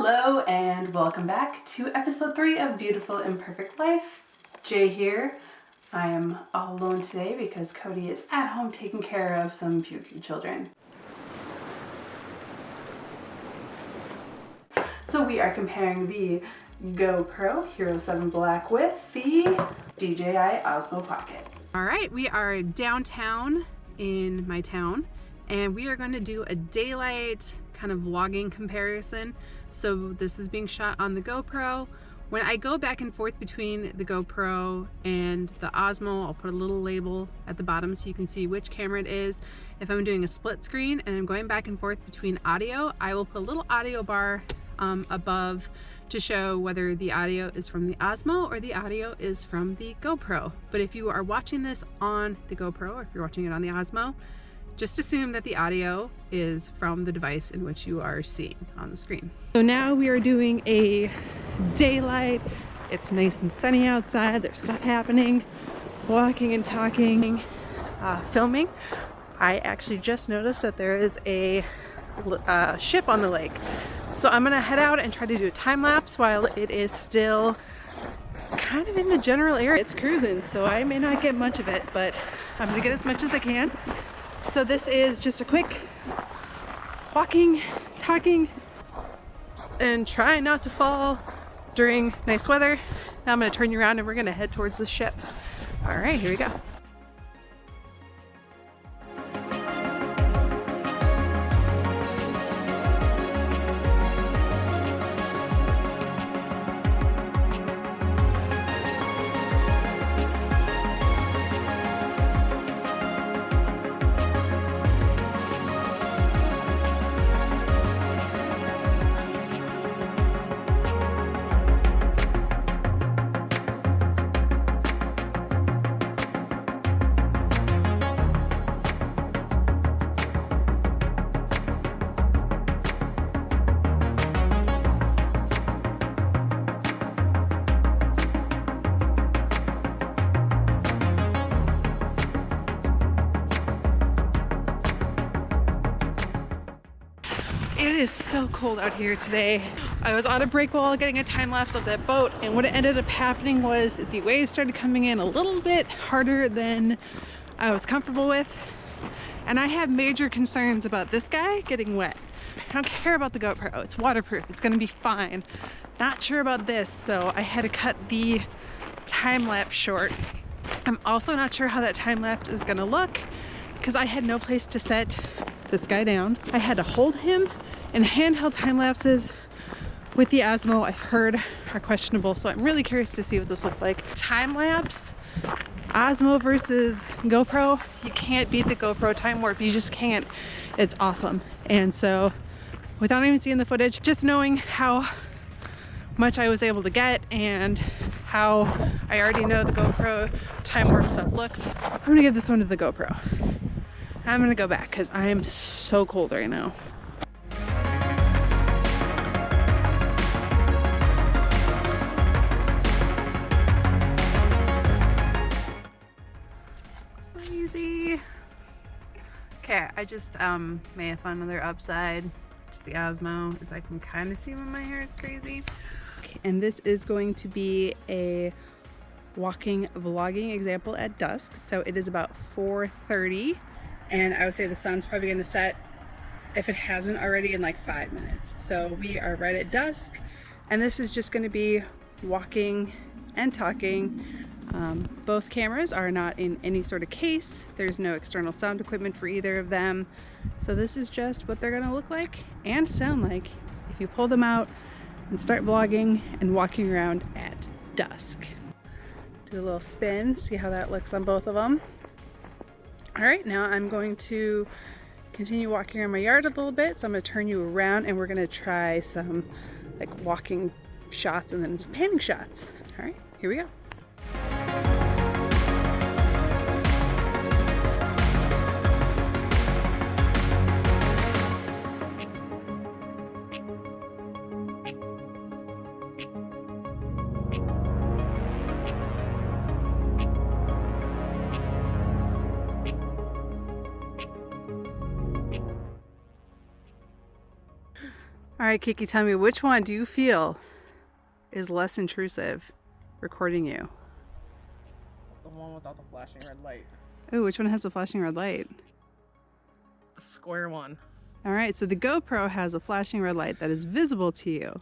Hello and welcome back to episode 3 of Beautiful Imperfect Life. Jay here. I am all alone today because Cody is at home taking care of some puking children. So we are comparing the GoPro Hero 7 Black with the DJI Osmo Pocket. Alright, we are downtown in my town and we are going to do a daylight kind of vlogging comparison. So this is being shot on the GoPro. When I go back and forth between the GoPro and the Osmo, I'll put a little label at the bottom so you can see which camera it is. If I'm doing a split screen and I'm going back and forth between audio, I will put a little audio bar above to show whether the audio is from the Osmo or the audio is from the GoPro. But if you are watching this on the GoPro or if you're watching it on the Osmo, just assume that the audio is from the device in which you are seeing on the screen. So now we are doing a daylight. It's nice and sunny outside. There's stuff happening, walking and talking, filming. I actually just noticed that there is a ship on the lake. So I'm gonna head out and try to do a time lapse while it is still kind of in the general area. It's cruising, so I may not get much of it, but I'm gonna get as much as I can. So this is just a quick walking, talking, and trying not to fall during nice weather. Now I'm gonna turn you around and we're gonna head towards the ship. All right, here we go. It is so cold out here today. I was on a break while getting a time lapse of that boat, and what ended up happening was the waves started coming in a little bit harder than I was comfortable with, and I have major concerns about this guy getting wet. I don't care about the GoPro, it's waterproof, it's gonna be fine. Not sure about this, so I had to cut the time lapse short. I'm also not sure how that time lapse is gonna look because I had no place to set this guy down. I had to hold him, and handheld time lapses with the Osmo I've heard are questionable, so I'm really curious to see what this looks like. Time lapse, Osmo versus GoPro, you can't beat the GoPro time warp, you just can't. It's awesome. And so without even seeing the footage, just knowing how much I was able to get and how I already know the GoPro time warp stuff looks, I'm gonna give this one to the GoPro. I'm gonna go back because I am so cold right now. Crazy. Okay, I just may have found another upside to the Osmo, as I can kind of see when my hair is crazy. Okay, and this is going to be a walking vlogging example at dusk. So it is about 4:30. And I would say the sun's probably going to set, if it hasn't already, in like 5 minutes. So we are right at dusk, and this is just going to be walking and talking. Both cameras are not in any sort of case. There's no external sound equipment for either of them. So this is just what they're going to look like and sound like if you pull them out and start vlogging and walking around at dusk. Do a little spin, see how that looks on both of them. All right, now I'm going to continue walking around my yard a little bit. So I'm going to turn you around and we're going to try some like walking shots and then some panning shots. All right, here we go. All right, Kiki, tell me, which one do you feel is less intrusive recording you? The one without the flashing red light. Oh, which one has the flashing red light? The square one. All right, so the GoPro has a flashing red light that is visible to you.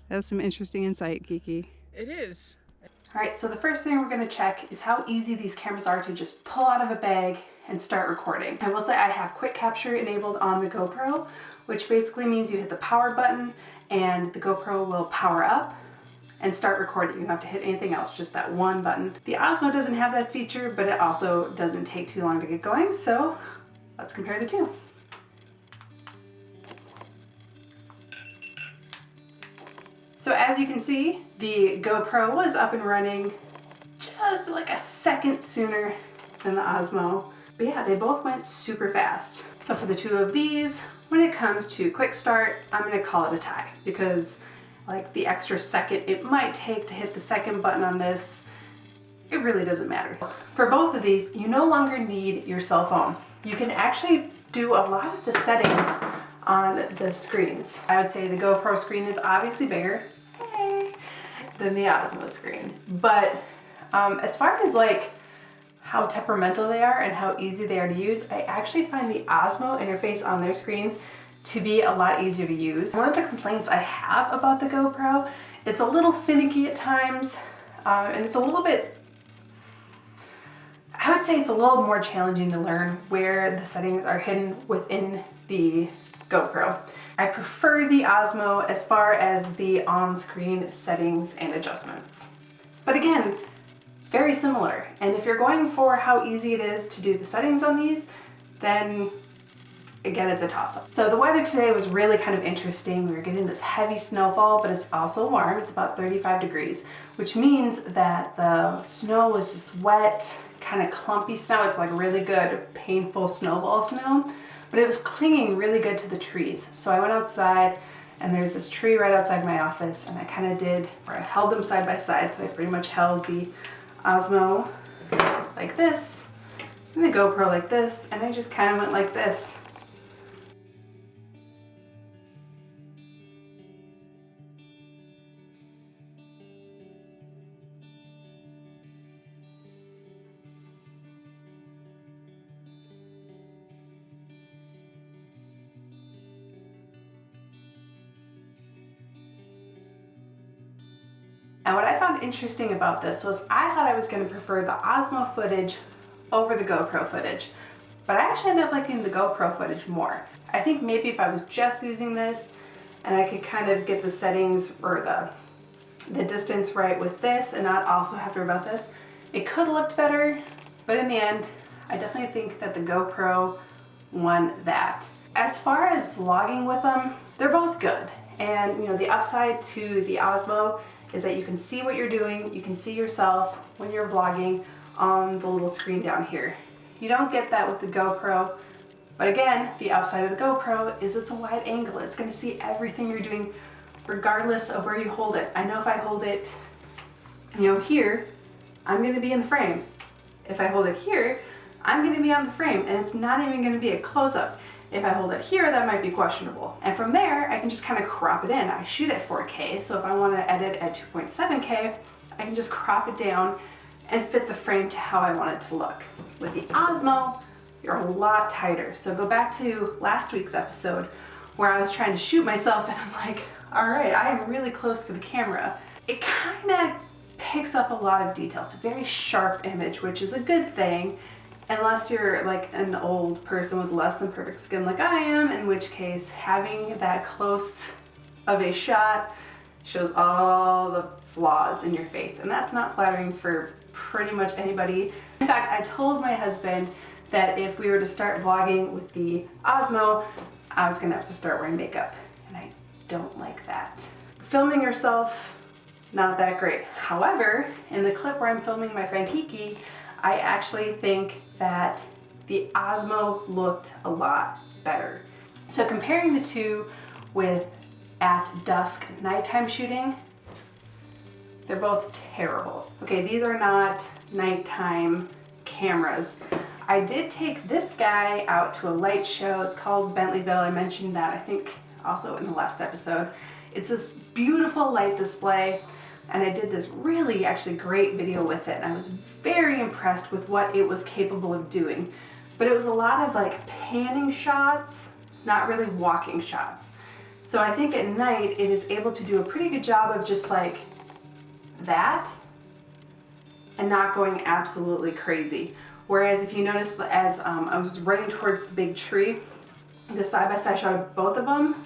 That's some interesting insight, Kiki. It is. All right, so the first thing we're gonna check is how easy these cameras are to just pull out of a bag and start recording. I will say I have quick capture enabled on the GoPro, which basically means you hit the power button and the GoPro will power up and start recording. You don't have to hit anything else, just that one button. The Osmo doesn't have that feature, but it also doesn't take too long to get going, so let's compare the two. So as you can see, the GoPro was up and running just like a second sooner than the Osmo. But yeah, they both went super fast. So for the two of these, when it comes to quick start, I'm gonna call it a tie because like the extra second it might take to hit the second button on this, it really doesn't matter. For both of these, you no longer need your cell phone. You can actually do a lot of the settings on the screens. I would say the GoPro screen is obviously bigger than the Osmo screen. But as far as like how temperamental they are and how easy they are to use, I actually find the Osmo interface on their screen to be a lot easier to use. One of the complaints I have about the GoPro, it's a little finicky at times, and it's a little bit, I would say it's a little more challenging to learn where the settings are hidden within the GoPro. I prefer the Osmo as far as the on-screen settings and adjustments. But again, very similar. And if you're going for how easy it is to do the settings on these, then again, it's a toss-up. So the weather today was really kind of interesting. We were getting this heavy snowfall, but it's also warm. It's about 35 degrees, which means that the snow was just wet, kind of clumpy snow. It's like really good, painful snowball snow. But it was clinging really good to the trees. So I went outside and there's this tree right outside my office and I kind of did where I held them side by side. So I pretty much held the Osmo like this and the GoPro like this, and I just kind of went like this. And what I found interesting about this was I thought I was going to prefer the Osmo footage over the GoPro footage, but I actually ended up liking the GoPro footage more. I think maybe if I was just using this and I could kind of get the settings or the distance right with this and not also have to worry about this, it could have looked better, but in the end, I definitely think that the GoPro won that. As far as vlogging with them, they're both good. And you know, the upside to the Osmo is that you can see what you're doing, you can see yourself when you're vlogging on the little screen down here. You don't get that with the GoPro, but again, the upside of the GoPro is it's a wide angle. It's gonna see everything you're doing regardless of where you hold it. I know if I hold it, you know, here, I'm gonna be in the frame. If I hold it here, I'm gonna be on the frame, and it's not even gonna be a close-up. If I hold it here, that might be questionable. And from there, I can just kind of crop it in. I shoot at 4K, so if I want to edit at 2.7K, I can just crop it down and fit the frame to how I want it to look. With the Osmo, you're a lot tighter. So go back to last week's episode where I was trying to shoot myself and I'm like, all right, I am really close to the camera. It kind of picks up a lot of detail. It's a very sharp image, which is a good thing. Unless you're like an old person with less than perfect skin like I am, in which case having that close of a shot shows all the flaws in your face, and that's not flattering for pretty much anybody. In fact, I told my husband that if we were to start vlogging with the Osmo, I was gonna have to start wearing makeup, and I don't like that. Filming yourself, not that great. However, in the clip where I'm filming my friend Kiki, I actually think that the Osmo looked a lot better. So comparing the two with at dusk nighttime shooting, they're both terrible. Okay, these are not nighttime cameras. I did take this guy out to a light show. It's called Bentleyville. I mentioned that I think also in the last episode. It's this beautiful light display, and I did this really actually great video with it, and I was very impressed with what it was capable of doing. But it was a lot of like panning shots, not really walking shots. So I think at night it is able to do a pretty good job of just like that and not going absolutely crazy. Whereas if you notice, as I was running towards the big tree, the side-by-side shot of both of them,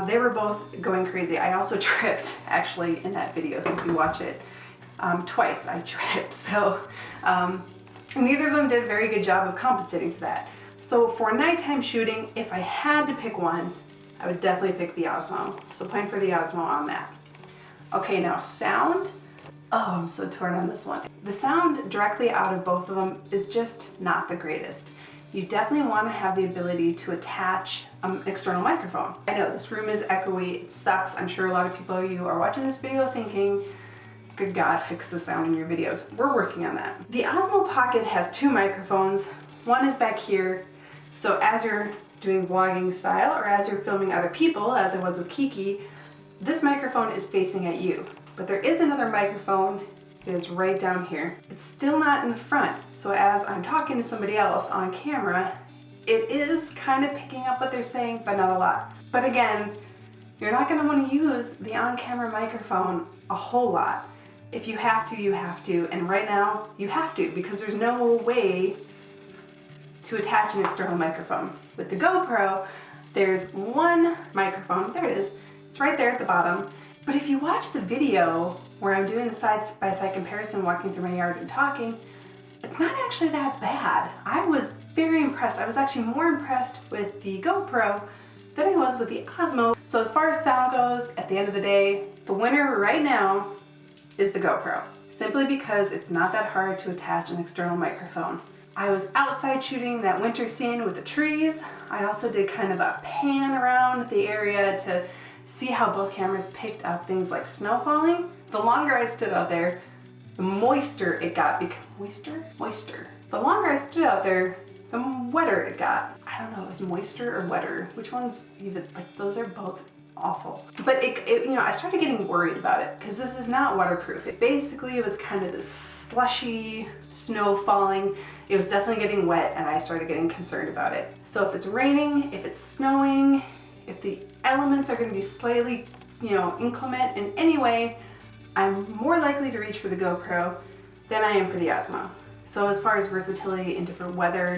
they were both going crazy. I also tripped actually in that video, so if you watch it, twice I tripped. So neither of them did a very good job of compensating for that. So for nighttime shooting, if I had to pick one, I would definitely pick the Osmo. So point for the Osmo on that. Okay, now sound. Oh, I'm so torn on this one. The sound directly out of both of them is just not the greatest. You definitely want to have the ability to attach an external microphone. I know this room is echoey, it sucks. I'm sure a lot of people you are watching this video thinking, good God, fix the sound in your videos. We're working on that. The Osmo Pocket has two microphones. One is back here, so as you're doing vlogging style or as you're filming other people, as I was with Kiki, this microphone is facing at you. But there is another microphone. It is right down here. It's still not in the front, so as I'm talking to somebody else on camera, it is kind of picking up what they're saying, but not a lot. But again, you're not going to want to use the on-camera microphone a whole lot. If you have to, you have to, and right now you have to, because there's no way to attach an external microphone. With the GoPro, there's one microphone. There it is. It's right there at the bottom. But if you watch the video where I'm doing the side-by-side comparison, walking through my yard and talking, it's not actually that bad. I was very impressed. I was actually more impressed with the GoPro than I was with the Osmo. So as far as sound goes, at the end of the day, the winner right now is the GoPro, simply because it's not that hard to attach an external microphone. I was outside shooting that winter scene with the trees. I also did kind of a pan around the area to see how both cameras picked up things like snow falling. The longer I stood out there, the moister it got. Moister. The longer I stood out there, the wetter it got. I don't know, it was moister or wetter. Which one's even, like those are both awful. But I started getting worried about it because this is not waterproof. It was kind of this slushy snow falling. It was definitely getting wet and I started getting concerned about it. So if it's raining, if it's snowing, if the elements are going to be slightly, inclement in any way, I'm more likely to reach for the GoPro than I am for the Osmo. So as far as versatility in different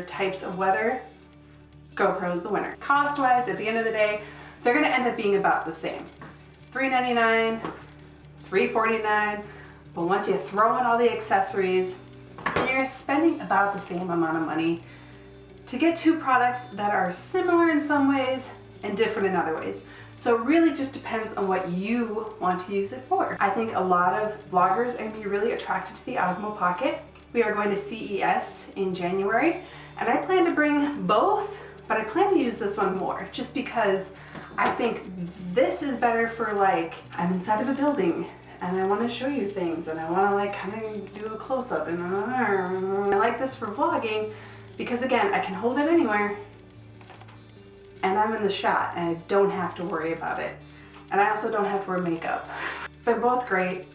types of weather, GoPro is the winner. Cost-wise, at the end of the day, they're going to end up being about the same. $399, $349, but once you throw in all the accessories, you're spending about the same amount of money to get two products that are similar in some ways and different in other ways. So it really just depends on what you want to use it for. I think a lot of vloggers are going to be really attracted to the Osmo Pocket. We are going to CES in January, and I plan to bring both, but I plan to use this one more just because I think this is better for I'm inside of a building and I want to show you things and I want to kind of do a close-up and I like this for vlogging because again, I can hold it anywhere and I'm in the shot and I don't have to worry about it. And I also don't have to wear makeup. They're both great.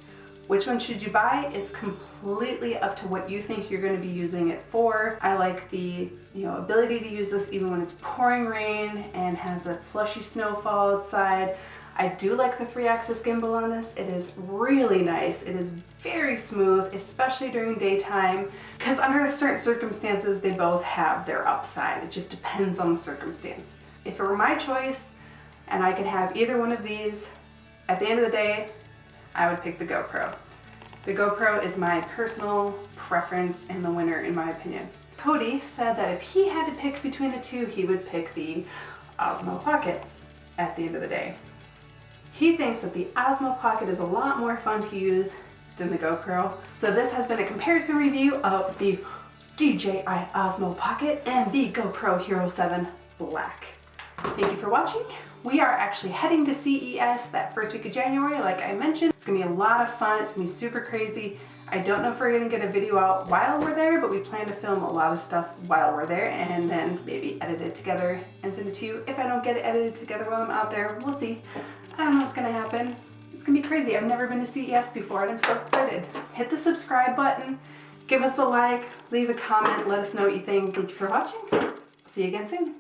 Which one should you buy is completely up to what you think you're going to be using it for. I like the ability to use this even when it's pouring rain and has that slushy snowfall outside. I do like the 3-axis gimbal on this. It is really nice. It is very smooth, especially during daytime, because under certain circumstances, they both have their upside. It just depends on the circumstance. If it were my choice and I could have either one of these, at the end of the day, I would pick the GoPro. The GoPro is my personal preference and the winner in my opinion. Cody said that if he had to pick between the two, he would pick the Osmo Pocket at the end of the day. He thinks that the Osmo Pocket is a lot more fun to use than the GoPro. So this has been a comparison review of the DJI Osmo Pocket and the GoPro Hero 7 Black. Thank you for watching. We are actually heading to CES that first week of January, like I mentioned. It's gonna be a lot of fun. It's gonna be super crazy. I don't know if we're gonna get a video out while we're there, but we plan to film a lot of stuff while we're there and then maybe edit it together and send it to you. If I don't get it edited together while I'm out there, we'll see. I don't know what's gonna happen. It's gonna be crazy. I've never been to CES before and I'm so excited. Hit the subscribe button, give us a like, leave a comment, let us know what you think. Thank you for watching. See you again soon.